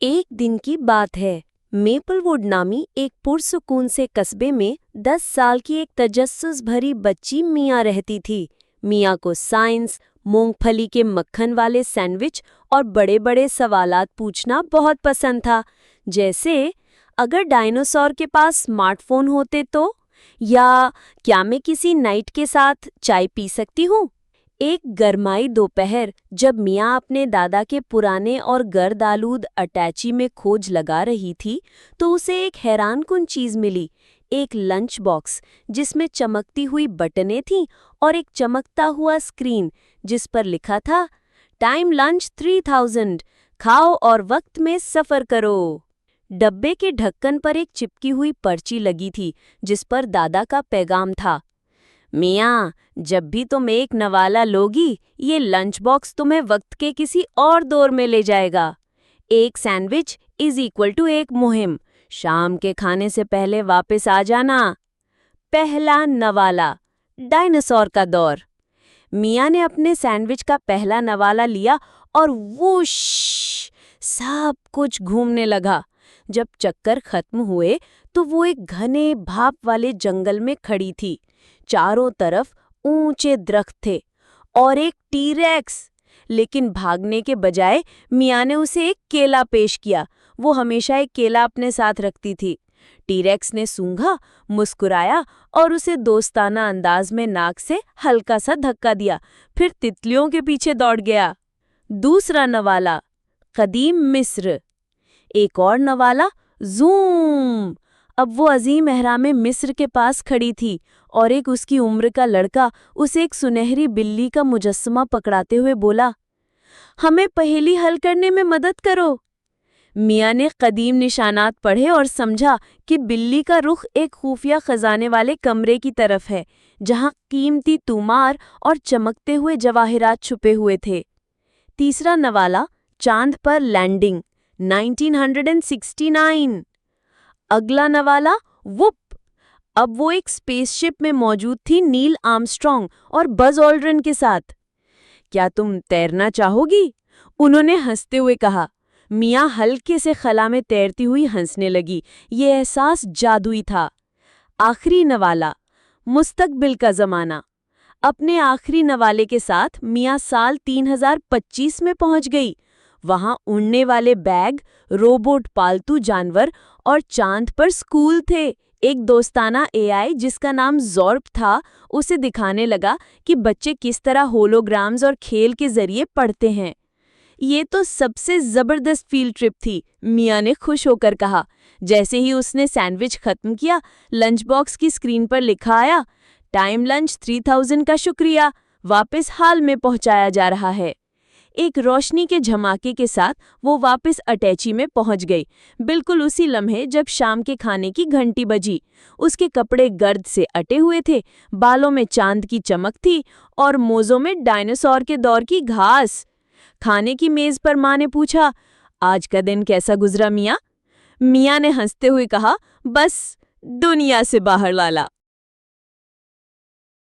एक दिन की बात है। मेपलवुड नामी एक पुरसुकून से कस्बे में 10 साल की एक तजस्सुस भरी बच्ची मिया रहती थी। मिया को साइंस, मूंगफली के मक्खन वाले सैंडविच और बड़े-बड़े सवालात पूछना बहुत पसंद था। जैसे, अगर डायनासोर के पास स्मार्टफोन होते तो? या क्या मैं किसी नाइट के साथ चाय पी सकती हूँ? एक गरमाई दोपहर जब मियाँ अपने दादा के पुराने और गर्द-आलूद अटैची में खोज लगा रही थी, तो उसे एक हैरानकुन चीज मिली। एक लंच बॉक्स जिसमें चमकती हुई बटनें थीं और एक चमकता हुआ स्क्रीन जिस पर लिखा था, टाइम लंच 3000, खाओ और वक्त में सफर करो। डब्बे के ढक्कन पर एक चिपकी हुई पर्ची लगी थी जिस पर दादा का पैगाम था, मियाँ, जब भी तुम एक नवाला लोगी, ये लंच बॉक्स तुम्हें वक्त के किसी और दौर में ले जाएगा। एक सैंडविच इज इक्वल टू एक मुहिम। शाम के खाने से पहले वापस आ जाना। पहला नवाला, डायनासोर का दौर। मियाँ ने अपने सैंडविच का पहला नवाला लिया और वूश, सब कुछ घूमने लगा। जब चक्कर खत्म हुए तो वो एक घने भाप वाले जंगल में खड़ी थी। चारों तरफ ऊंचे दरख्त थे और एक टीरेक्स। लेकिन भागने के बजाय मियाँ ने उसे एक केला पेश किया। वो हमेशा एक केला अपने साथ रखती थी। टीरेक्स ने सूंघा, मुस्कुराया और उसे दोस्ताना अंदाज में नाक से हल्का सा धक्का दिया, फिर तितलियों के पीछे दौड़ गया। दूसरा नवाला, कदीम मिस्र। एक और नवाला, जूम। अब वो अजीम एहरामे मिस्र के पास खड़ी थी और एक उसकी उम्र का लड़का उसे एक सुनहरी बिल्ली का मुजस्समा पकड़ाते हुए बोला, हमें पहेली हल करने में मदद करो। मियाँ ने कदीम निशानात पढ़े और समझा कि बिल्ली का रुख एक खुफिया खजाने वाले कमरे की तरफ है, जहाँ कीमती तूमार और चमकते हुए जवाहिरात छुपे हुए थे। तीसरा नवाला, चांद पर लैंडिंग, 1969। अगला नवाला, वुप। अब वो एक स्पेसशिप में मौजूद थी नील आर्मस्ट्रॉन्ग और बज ऑल्ड्रिन के साथ। क्या तुम तैरना चाहोगी? उन्होंने हंसते हुए कहा। मियाँ हल्के से खला में तैरती हुई हंसने लगी। ये एहसास जादुई था। आखिरी नवाला, मुस्तकबिल का जमाना। अपने आखिरी नवाले के साथ मियाँ साल 3025 में पहुंच गई। वहां उड़ने वाले बैग, रोबोट पालतू जानवर और चांद पर स्कूल थे। एक दोस्ताना एआई जिसका नाम ज़ॉर्ब था, उसे दिखाने लगा कि बच्चे किस तरह होलोग्राम्स और खेल के जरिए पढ़ते हैं। ये तो सबसे जबरदस्त फील्ड ट्रिप थी, मियाँ ने खुश होकर कहा। जैसे ही उसने सैंडविच खत्म किया, लंच बॉक्स की स्क्रीन पर लिखा आया, टाइम लंच 3000 का शुक्रिया, वापस हाल में पहुंचाया जा रहा है। एक रोशनी के झमाके के साथ वो वापस अटैची में पहुंच गई, बिल्कुल उसी लम्हे जब शाम के खाने की घंटी बजी। उसके कपड़े गर्द से अटे हुए थे, बालों में चांद की चमक थी और मोज़ों में डायनासोर के दौर की घास। खाने की मेज पर माँ ने पूछा, आज का दिन कैसा गुजरा मियाँ? मियाँ ने हंसते हुए कहा, बस दुनिया से बाहर लाला।